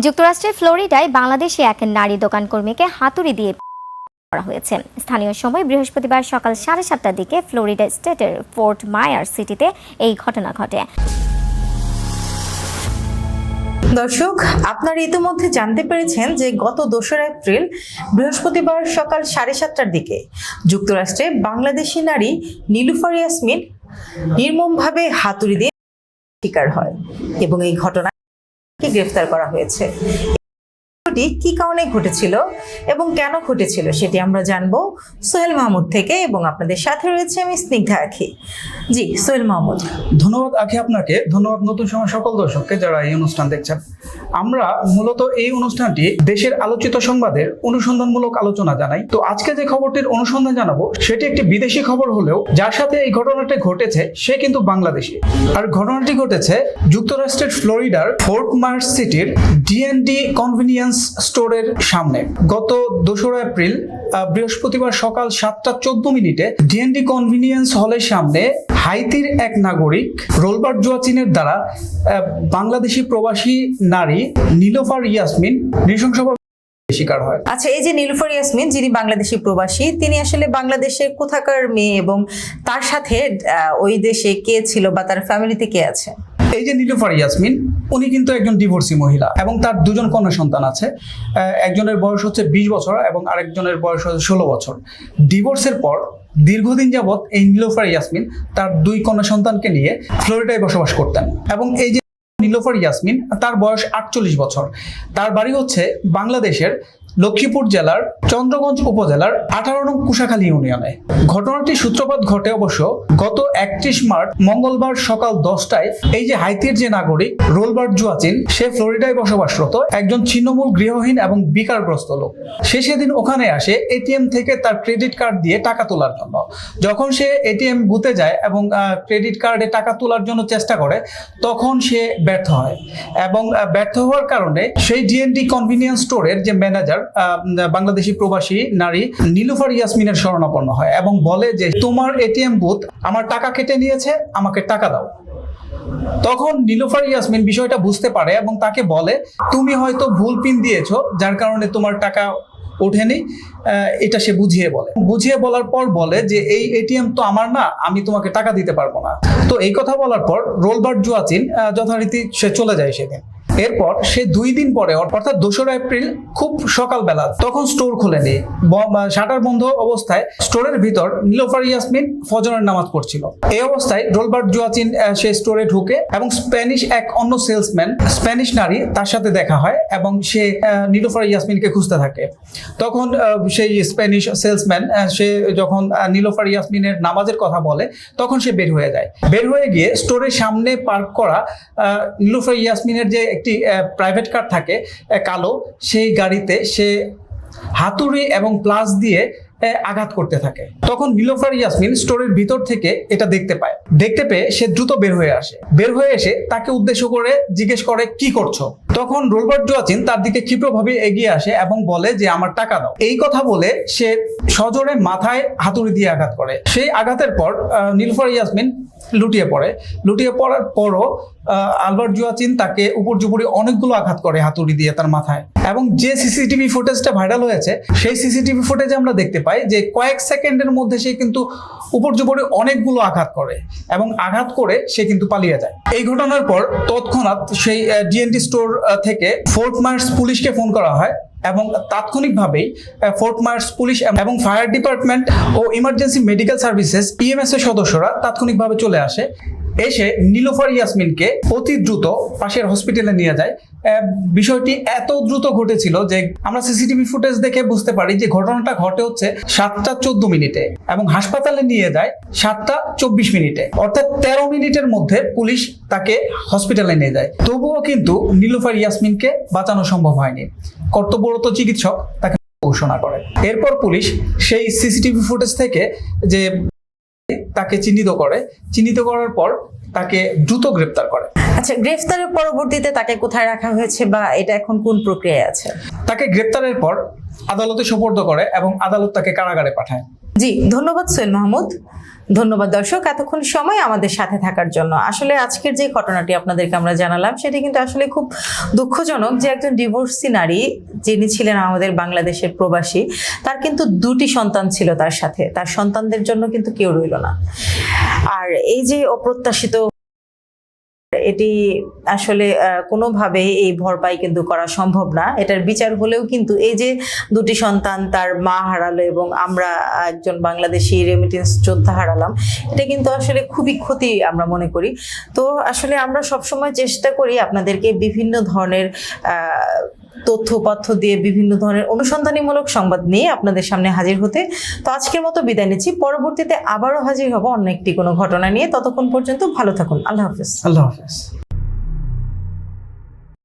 যুক্তরাষ্ট্রের ফ্লোরিডায় বাংলাদেশি এক নারী দোকান কর্মীকে হাতুড়ি দিয়ে করা হয়েছে। স্থানীয় সময় বৃহস্পতিবার সকাল 7:30টার দিকে ফ্লোরিডা স্টেটের ফোর্ট মায়ার সিটিতে এই ঘটনা ঘটে। দর্শক, আপনারা ইতিমধ্যে জানতে পেরেছেন যে গত 2 এপ্রিল বৃহস্পতিবার সকাল 7:30টার দিকে যুক্তরাষ্ট্রে বাংলাদেশি নারী নীলুফার ইয়াসমিন নির্মমভাবে হাতুড়ি দিয়ে শিকার হয় এবং এই ঘটনাকে গ্রেফতার করা হয়েছে। কি কারণে ঘটেছিল এবং কেন ঘটেছিল সেটি আমরা জানবো সোহেল মাহমুদ থেকে, এবং আপনাদের সাথে রয়েছে আমি স্নিগ্ধা আখি। জি সোহেল মাহমুদ। ধন্যবাদ আখি আপনাকে, ধন্যবাদ নতুন সময় সকল দর্শককে যারা এই অনুষ্ঠান দেখছেন। আমরা মূলত এই অনুষ্ঠানটি দেশের আলোচিত সংবাদের অনুসন্ধানমূলক আলোচনা জানাই। তো আজকে যে খবরটির অনুসন্ধান জানাবো সেটি একটি বিদেশি খবর হলেও যার সাথে এই ঘটনাটি ঘটেছে সে কিন্তু বাংলাদেশি। আর ঘটনাটি ঘটেছে যুক্তরাষ্ট্রের ফ্লোরিডার ফোর্ট মায়ার সিটির ডিএনডি কনভিনিয়েন্স স্টোরের সামনে। গত 2 এপ্রিল বৃহস্পতিবার সকাল 7:14 ডিএনডি কনভিনিয়েন্স হলের সামনে হাইতির এক নাগরিক রোলবার্ট জোয়াচিনের দ্বারা বাংলাদেশি প্রবাসী নারী নীলুফার ইয়াসমিন নৃশংসভাবে শিকার হয়। আচ্ছা, এই যে নীলুফার ইয়াসমিন যিনি বাংলাদেশি প্রবাসী, তিনি আসলে বাংলাদেশের কোথাকার মেয়ে এবং তার সাথে ওই দেশে কে ছিল বা তার ফ্যামিলিতে কে আছে? এই যে নীলুফার ইয়াসমিন, উনি কিন্তু একজন ডিভোর্সি মহিলা এবং তার 2 কন্যা সন্তান আছে। একজনের বয়স হচ্ছে 20 বছর এবং আরেকজনের বয়স হচ্ছে 16 বছর। ডিভোর্সের পর দীর্ঘদিন যাবৎ এই নীলুফার ইয়াসমিন তার 2 কন্যা সন্তানকে নিয়ে ফ্লোরিডায় বসবাস করতেন। এবং এই যে নীলুফার ইয়াসমিন, তার বয়স 48 বছর। তার বাড়ি হচ্ছে বাংলাদেশের লক্ষ্মীপুর জেলার চন্দ্রগঞ্জ উপজেলার 18 নং কুশাখালী ইউনিয়নে। ঘটনাটির সূত্রপাত ঘটে অবশ্য গত 31 মার্চ মঙ্গলবার সকাল 10টায়। এই যে হাইতির যে নাগরিক রোলবার্ট জোয়াচিন, সে ফ্লোরিডায় বসবাসরত একজন ছিন্নমূল গৃহহীন এবং বিকারগ্রস্ত লোক। সে সেদিন ওখানে আসে এটিএম থেকে তার ক্রেডিট কার্ড দিয়ে টাকা তোলার জন্য। যখন সে এটিএম বুথে যায় এবং ক্রেডিট কার্ডে টাকা তোলার জন্য চেষ্টা করে, তখন সে ব্যর্থ হয় এবং ব্যর্থ হওয়ার কারণে সেই ডিএনডি কনভিনিয়েন্স স্টোরের যে ম্যানেজার বাংলাদেশি প্রবাসী নারী নীলুফার ইয়াসমিনের শরণাপন্ন হয় এবং বলে যে তোমার এটিএম বুথ আমার টাকা কেটে নিয়েছে, আমাকে টাকা দাও। তখন নীলুফার ইয়াসমিন বিষয়টা বুঝতে পারে এবং তাকে বলে তুমি হয়তো ভুল পিন দিয়েছো, যার কারণে তোমার টাকা ওঠেনি। এটা সে বুঝিয়ে বলার পর বলে যে এই এটিএম তো আমার না, আমি তোমাকে টাকা দিতে পারবো না। তো এই কথা বলার পর রোলবার্ট জোয়াচিন যথারীতি সে চলে যায় সেদিন। এরপর সে 2 দিন পরে অর্থাৎ 2 এপ্রিল খুব সকালবেলা তখন স্টোর খুলেনি, শাটার বন্ধ অবস্থায় স্টোরের ভিতর নীলুফার ইয়াসমিন ফজরের নামাজ পড়ছিল। এই অবস্থায় রোলবার্ট জোয়াচিন সে স্টোরে ঢুকে এবং স্প্যানিশ এক অন্য সেলসম্যান, স্প্যানিশ নারী, তার সাথে দেখা হয় এবং সে নীলুফার ইয়াসমিনকে খুঁজতে থাকে। তখন সেই স্প্যানিশ সেলসম্যান সে যখন নীলুফার ইয়াসমিনের নামাজের কথা বলে, তখন সে বের হয়ে যায়। বের হয়ে গিয়ে স্টোরের সামনে পার্ক করা নীলুফার ইয়াসমিনের যে একটি প্রাইভেট কার থাকে কালো, সেই গাড়িতে সে হাতুড়ি এবং প্লাস দিয়ে আঘাত করতে থাকে। তখন নীলুফার ইয়াসমিন স্টোরের ভিতর থেকে এটা দেখতে পেয়ে সে দ্রুত বের হয়ে এসে তাকে উদ্দেশ্য করে জিজ্ঞেস করে কি করছো। তখন রোলবার্ট জোয়াচিন তার দিকে ক্ষিপ্রভাবে এগিয়ে আসে এবং বলে যে আমার টাকা দাও। এই কথা বলে সে সজোরে মাথায় হাতুড়ি দিয়ে আঘাত করে। সেই আঘাতের পর নীলুফার ইয়াসমিন লুটিয়ে পড়ার পরও আলবার্ট জোয়াচিন তাকে উপর্যুপরি অনেকগুলো আঘাত করে হাতুড়ি দিয়ে তার মাথায়। এবং যে সিসিটিভি ফুটেজটা ভাইরাল হয়েছে, সেই সিসিটিভি ফুটেজে আমরা দেখতে পাই যে কয়েক সেকেন্ডের মধ্যে সে কিন্তু উপর্যুপরি অনেকগুলো আঘাত করে এবং আঘাত করে সে কিন্তু পালিয়ে যায়। এই ঘটনার পর তৎক্ষণাৎ সেই ডিএনডি স্টোর থেকে ফোর্ট মায়ার্স পুলিশকে ফোন করা হয় এবং তাৎক্ষণিকভাবেই ফোর্ট মায়ার্স পুলিশ এবং ফায়ার ডিপার্টমেন্ট ও ইমার্জেন্সি মেডিকেল সার্ভিসেস ইএমএস এর সদস্যরা তাৎক্ষণিকভাবে চলে আসে। এসে নীলুফার ইয়াসমিনকে অতি দ্রুত পাশের হসপিটালে নিয়ে যায়। বিষয়টি এত দ্রুত ঘটেছিল যে আমরা সিসিটিভি ফুটেজ দেখে বুঝতে পারি যে ঘটনাটা ঘটে হচ্ছে 7:14 এবং হাসপাতালে নিয়ে যায় 7:24, অর্থাৎ 13 মিনিটের মধ্যে পুলিশ তাকে হসপিটালে নিয়ে যায়। তবুও কিন্তু নীলুফার ইয়াসমিনকে বাঁচানো সম্ভব হয়নি। কর্তব্যরত চিকিৎসক তাকে ঘোষণা করে। এরপর পুলিশ সেই সিসিটিভি ফুটেজ থেকে যে তাকে চিহ্নিত করার পর তাকে দ্রুত গ্রেফতার করে। আচ্ছা, গ্রেফতারের পরবর্তীতে তাকে কোথায় রাখা হয়েছে বা এটা এখন কোন প্রক্রিয়ায় আছে? তাকে গ্রেফতারের পর আদালতে সোপর্দ করে এবং আদালত তাকে কারাগারে পাঠায়। জি ধন্যবাদ সোহেল মাহমুদ। ধন্যবাদ দর্শক, এতক্ষণ সময় আমাদের সাথে থাকার জন্য। আসলে আজকের যে ঘটনাটি আপনাদেরকে আমরা জানালাম সেটি কিন্তু আসলে খুব দুঃখজনক যে একজন ডিভোর্সি নারী যিনি ছিলেন আমাদের বাংলাদেশের প্রবাসী, তার কিন্তু 2টি সন্তান ছিল তার সাথে, তার সন্তানদের জন্য কিন্তু কেউ রইল না। আর এই যে অপ্রত্যাশিত, এটি আসলে কোনোভাবে এই ভরপাই কিন্তু করা সম্ভব না। এটার বিচার হলেও কিন্তু এই যে 2টি সন্তান তার মা হারালো এবং আমরা একজন বাংলাদেশি রেমিটেন্স যোদ্ধা হারালাম, এটা কিন্তু আসলে খুবই ক্ষতি আমরা মনে করি। তো আসলে আমরা সবসময় চেষ্টা করি আপনাদেরকে বিভিন্ন ধরনের তথ্য দিয়ে বিভিন্ন ধরনের অনুসন্ধানীমূলক সংবাদ নিয়ে আপনাদের সামনে হাজির হতে। তো আজকের মতো বিদায় নিচ্ছি, পরবর্তীতে আবারও হাজির হব অন্য একটি কোনো ঘটনা নিয়ে। ততক্ষণ পর্যন্ত ভালো থাকুন, আল্লাহ হাফেজ। আল্লাহ হাফেজ।